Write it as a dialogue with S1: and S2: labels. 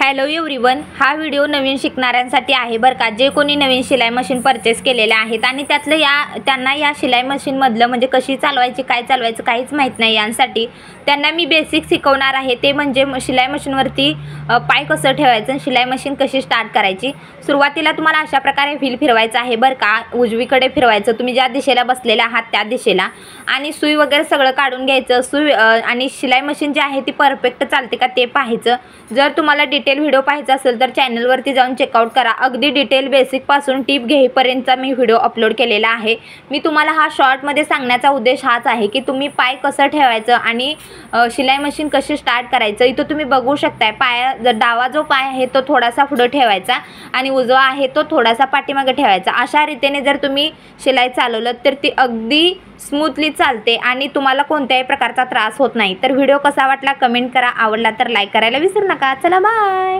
S1: Hello everyone, हा video नवीन शिकणाऱ्यांसाठी आहे बरं का। जे कोणी नवीन शिलाई मशीन परचेस केलेले आहेत आणि त्यांना या शिलाई मशीन मधलं म्हणजे कशी चालवायची, काय चालवायचं काहीच माहित नाही, यांसाठी त्यांना मी बेसिक शिकवणार आहे। ते म्हणजे शिलाई मशीनवरती पाय कसं ठेवायचं, शिलाई मशीन कशी स्टार्ट करायची। सुरुवातीला तुम्हाला अशा प्रकारे व्हील फिरवायचं आहे बरं का। उजवीकडे फिरवायचं, तुम्ही ज्या दिशेला बसलेले आहात त्या दिशेला, आणि सुई वगैरे सगळं काढून घ्यायचं। सुई आणि शिलाई मशीन जी आहे ती परफेक्ट चालते का ते पाहायचं। जर तुम्हाला डिटेल व्हिडिओ पाहायचा असेल तर चॅनलवरती जाऊन चेकआउट करा। अगदी डिटेल बेसिक पासून टिप घेईपर्यंतचा मी व्हिडिओ अपलोड केलेला आहे। मी तुम्हाला हा शॉर्ट मध्ये सांगण्याचा उद्देश हाच आहे की तुम्ही पाय कसं ठेवायचं आणि शिलाई मशीन कशी स्टार्ट करायचं। इथं तुम्ही बघू शकताय, डावा जो पाय आहे तो थोडासा पुढे ठेवायचा आणि उजवा आहे तो थोडासा पाठीमागे ठेवायचा। अशा रीतीने जर तुम्ही शिलाई चालवलं तर ती अगदी स्मूथली चालते आणि तुम्हाला कोणत्याही प्रकारचा त्रास होत नाही। तर व्हिडिओ कसा वाटला कमेंट करा, आवडला तर लाईक करायला विसरू नका। चला बाय।